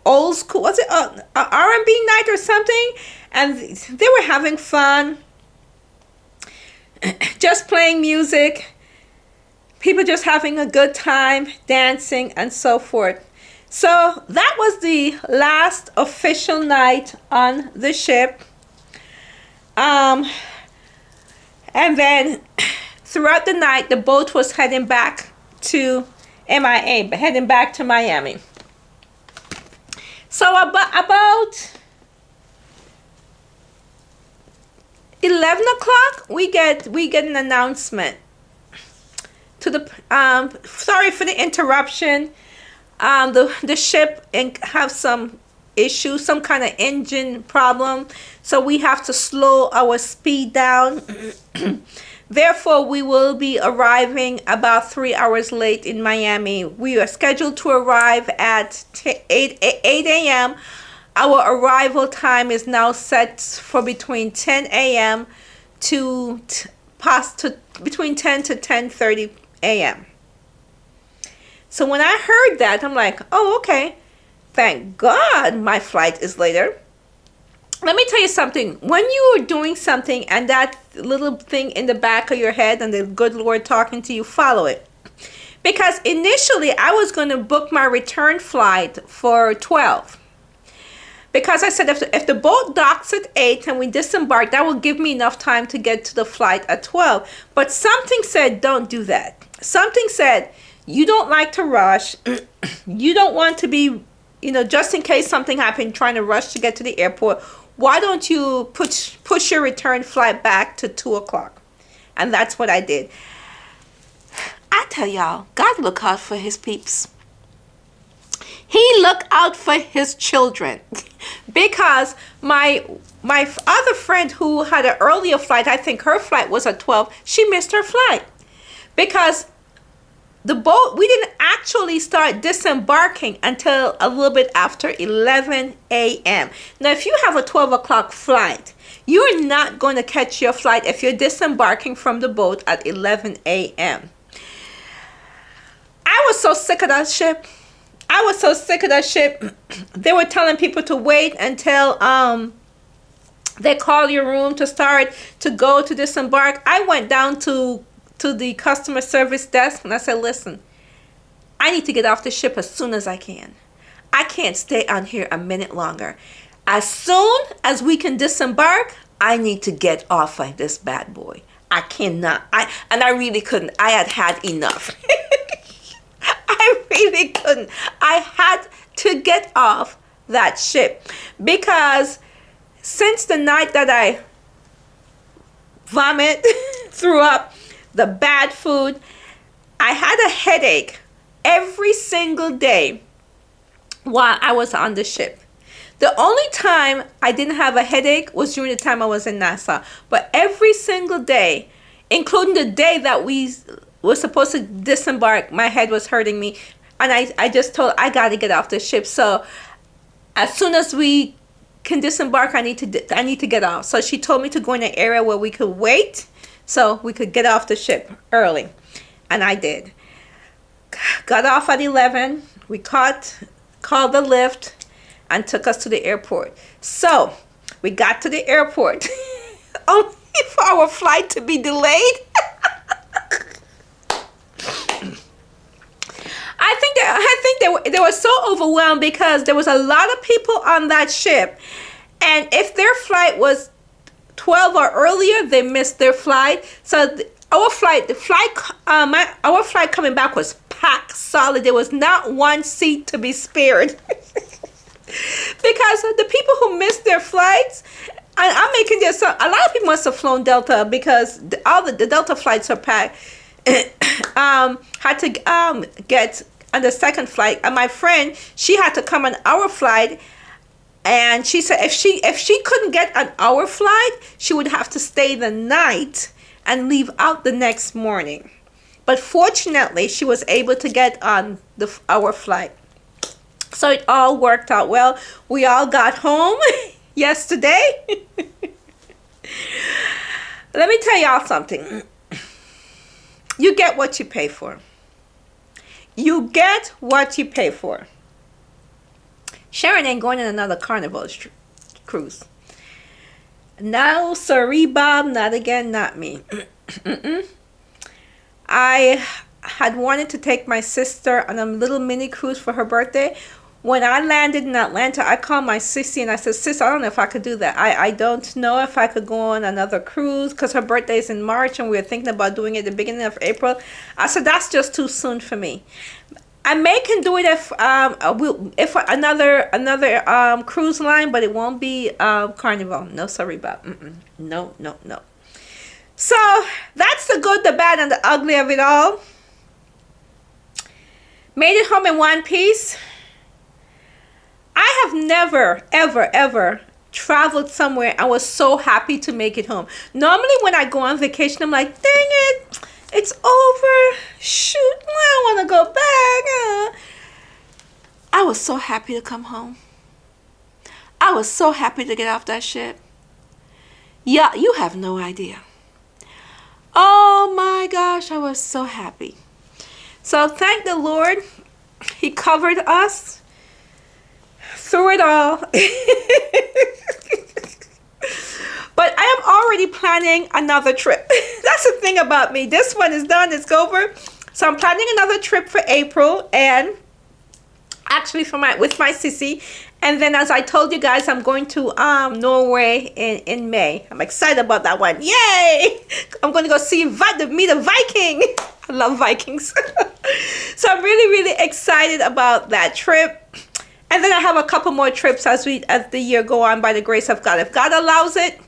Speaker 1: old school, was it R&B night or something? And they were having fun. Just playing music. People just having a good time, dancing and so forth. So that was the last official night on the ship. And then throughout the night, the boat was heading back to MIA, heading back to Miami. So about 11 o'clock, we get an announcement to the sorry for the interruption. The ship have some issue, some kind of engine problem, so we have to slow our speed down. Therefore, we will be arriving about 3 hours late in Miami. We are scheduled to arrive at 8 a.m. Our arrival time is now set for between 10 a.m. to between 10 to 10:30 a.m. So when I heard that, I'm like, oh, okay. Thank God my flight is later. Let me tell you something. When you are doing something and that little thing in the back of your head and the good Lord talking to you, follow it. Because initially I was going to book my return flight for 12. Because I said if the boat docks at 8 and we disembark, that will give me enough time to get to the flight at 12. But something said, don't do that. Something said, you don't like to rush. You don't want to be, just in case something happened, trying to rush to get to the airport. Why don't you push your return flight back to 2 o'clock? And that's what I did. I tell y'all, God look out for his peeps. He look out for his children. Because my other friend who had an earlier flight, I think her flight was at 12, she missed her flight. Because the boat, we didn't actually start disembarking until a little bit after 11 a.m. Now, if you have a 12 o'clock flight, you're not going to catch your flight if you're disembarking from the boat at 11 a.m. I was so sick of that ship. They were telling people to wait until they call your room to go to disembark. I went down to the customer service desk and I said, listen, I need to get off the ship as soon as I can. I can't stay on here a minute longer. As soon as we can disembark, I need to get off of this bad boy. I cannot. I really couldn't. I had enough. I really couldn't. I had to get off that ship because since the night that I threw up, the bad food, I had a headache every single day while I was on the ship. The only time I didn't have a headache was during the time I was in Nassau. But every single day, including the day that we were supposed to disembark, my head was hurting me. And I just told, I got to get off the ship. So as soon as we can disembark, I need to get off. So she told me to go in an area where we could wait so we could get off the ship early. And I did. Got off at 11. We called the lift and took us to the airport. So we got to the airport only for our flight to be delayed. I think they were so overwhelmed because there was a lot of people on that ship, and if their flight was 12 or earlier, they missed their flight. So our flight coming back was packed solid. There was not one seat to be spared. Because the people who missed their flights, I'm making this up. A lot of people must have flown Delta because all the Delta flights are packed. Had to get on the second flight. And my friend, she had to come on our flight, and she said if she couldn't get on our flight, she would have to stay the night and leave out the next morning. But fortunately, she was able to get on our flight. So it all worked out well. We all got home yesterday. Let me tell y'all something. You get what you pay for. You get what you pay for. Sharon ain't going on another Carnival cruise. No, sorry, Bob. Not again, not me. I had wanted to take my sister on a little mini cruise for her birthday. When I landed in Atlanta, I called my sissy and I said, sis, I don't know if I could do that. I don't know if I could go on another cruise because her birthday is in March and we were thinking about doing it at the beginning of April. I said, that's just too soon for me. I can do it if another cruise line, but it won't be Carnival. No, sorry, Bob. No. So that's the good, the bad, and the ugly of it all. Made it home in one piece. I have never, ever traveled somewhere and was so happy to make it home. Normally when I go on vacation, I'm like, dang it, it's over. Shoot, I want to go back. I was so happy to come home. I was so happy to get off that ship. Yeah, you have no idea. I was so happy. So thank the Lord. He covered us through it all. But I am already planning another trip. That's the thing about me. This one is done. It's over. So I'm planning another trip for April, and actually with my sissy. And then, as I told you guys, I'm going to Norway in May. I'm excited about that one. Yay! I'm going to go meet a Viking. I love Vikings. So I'm really, really excited about that trip. And then I have a couple more trips as the year go on, by the grace of God. If God allows it.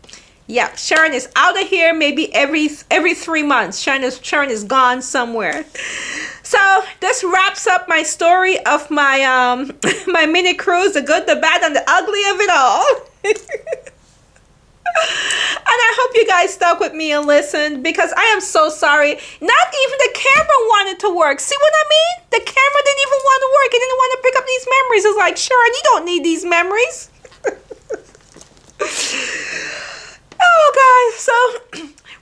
Speaker 1: Yeah, Sharon is out of here maybe every 3 months. Sharon is gone somewhere. So this wraps up my story of my my mini cruise, the good, the bad, and the ugly of it all. And I hope you guys stuck with me and listened, because I am so sorry. Not even the camera wanted to work. See what I mean? The camera didn't even want to work. It didn't want to pick up these memories. It's like, Sharon, you don't need these memories. Oh, guys. So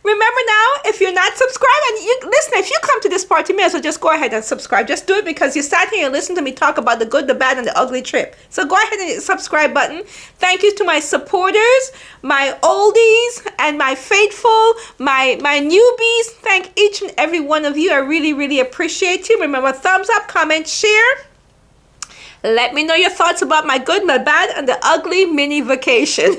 Speaker 1: remember now, if you're not subscribed, and listen, if you come to this part, you may as well just go ahead and subscribe. Just do it because you sat here and listened to me talk about the good, the bad, and the ugly trip. So go ahead and hit the subscribe button. Thank you to my supporters, my oldies, and my faithful, my newbies. Thank each and every one of you. I really, really appreciate you. Remember, thumbs up, comment, share. Let me know your thoughts about my good, my bad, and the ugly mini vacation.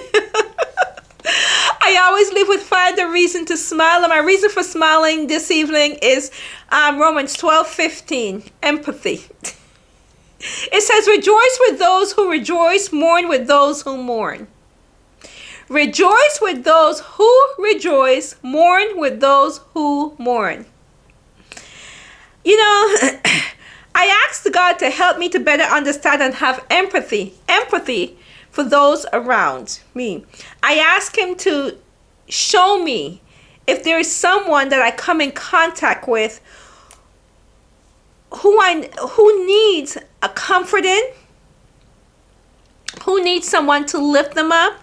Speaker 1: I always live with find a reason to smile, and my reason for smiling this evening is Romans 12:15, empathy. It says, rejoice with those who rejoice, mourn with those who mourn. Rejoice with those who rejoice, mourn with those who mourn. You know, I asked God to help me to better understand and have empathy for those around me. I ask him to show me if there is someone that I come in contact with who needs a comforting, who needs someone to lift them up,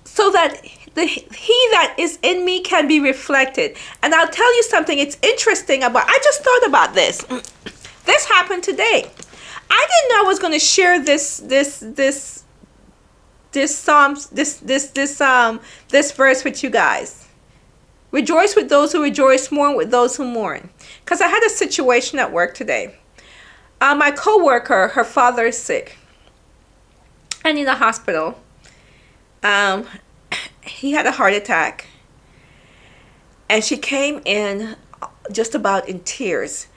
Speaker 1: so that he that is in me can be reflected. And I'll tell you something, it's interesting I just thought about this. This happened today. I didn't know I was going to share this verse with you guys. Rejoice with those who rejoice, mourn with those who mourn. Because I had a situation at work today. My coworker, her father is sick and in the hospital. He had a heart attack, and she came in just about in tears.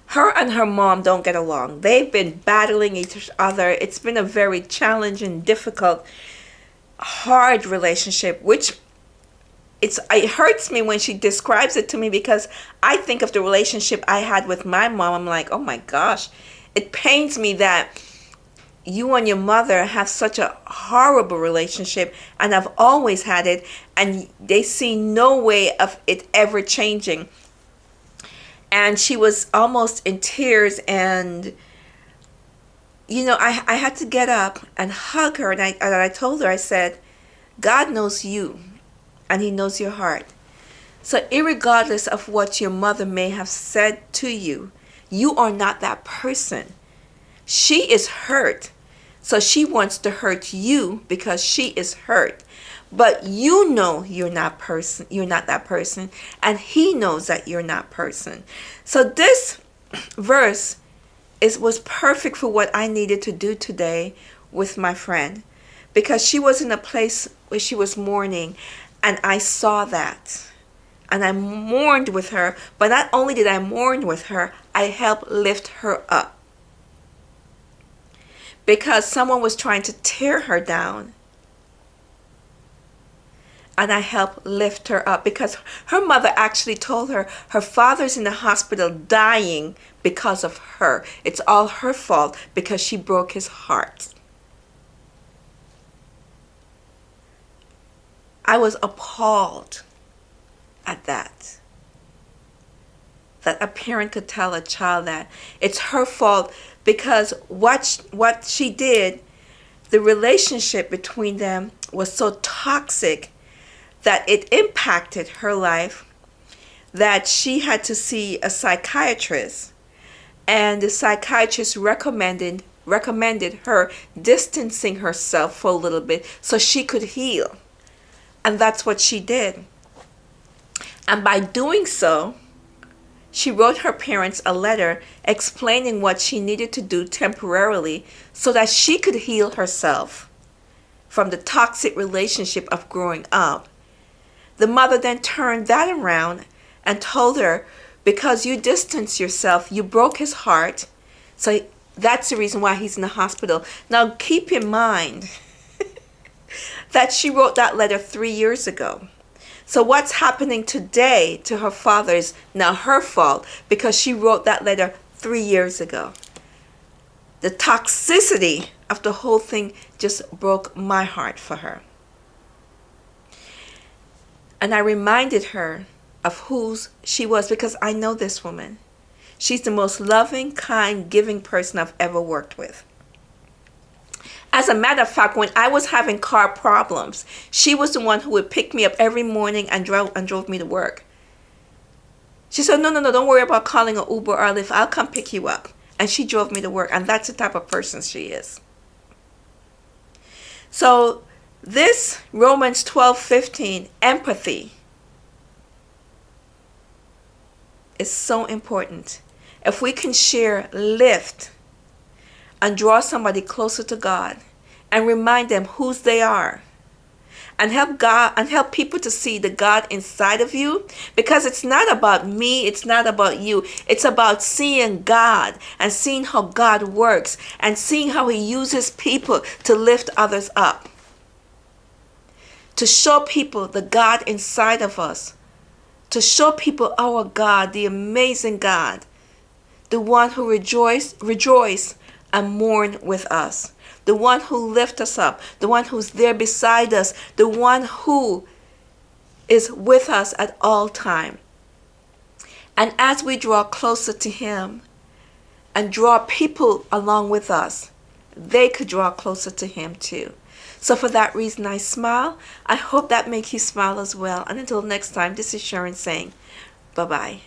Speaker 1: Her and her mom don't get along. They've been battling each other. It's been a very challenging, difficult, hard relationship, which it hurts me when she describes it to me, because I think of the relationship I had with my mom. I'm like, oh my gosh, it pains me that you and your mother have such a horrible relationship, and I've always had it, and they see no way of it ever changing. And she was almost in tears, and you know, I had to get up and hug her, and I told her, I said, God knows you, and he knows your heart. So irregardless of what your mother may have said to you, you are not that person. She is hurt, so she wants to hurt you because she is hurt. But you know you're not that person, and he knows that you're not person. So this verse was perfect for what I needed to do today with my friend, because she was in a place where she was mourning, and I saw that. And I mourned with her, but not only did I mourn with her, I helped lift her up. Because someone was trying to tear her down. And I helped lift her up, because her mother actually told her her father's in the hospital dying because of her. It's all her fault because she broke his heart. I was appalled at that. That a parent could tell a child that it's her fault, because what she did, the relationship between them was so toxic that it impacted her life. that she had to see a psychiatrist, and the psychiatrist recommended her distancing herself for a little bit so she could heal. And that's what she did. And by doing so, she wrote her parents a letter explaining what she needed to do temporarily so that she could heal herself from the toxic relationship of growing up. The mother then turned that around and told her, because you distanced yourself, you broke his heart. So that's the reason why he's in the hospital. Now keep in mind that she wrote that letter 3 years ago. So what's happening today to her father is now her fault because she wrote that letter 3 years ago. The toxicity of the whole thing just broke my heart for her. And I reminded her of who she was, because I know this woman. She's the most loving, kind, giving person I've ever worked with. As a matter of fact, when I was having car problems, she was the one who would pick me up every morning and drove me to work. She said, no, don't worry about calling an Uber or a Lyft. I'll come pick you up. And she drove me to work. And that's the type of person she is. So this Romans 12:15, empathy, is so important. If we can share, lift, and draw somebody closer to God, and remind them whose they are, and help people to see the God inside of you, because it's not about me, it's not about you, it's about seeing God and seeing how God works and seeing how he uses people to lift others up, to show people the God inside of us, to show people our God, the amazing God, the one who rejoice and mourn with us, the one who lifts us up, the one who's there beside us, the one who is with us at all time. And as we draw closer to him and draw people along with us, they could draw closer to him too. So for that reason, I smile. I hope that makes you smile as well. And until next time, this is Sharon saying bye-bye.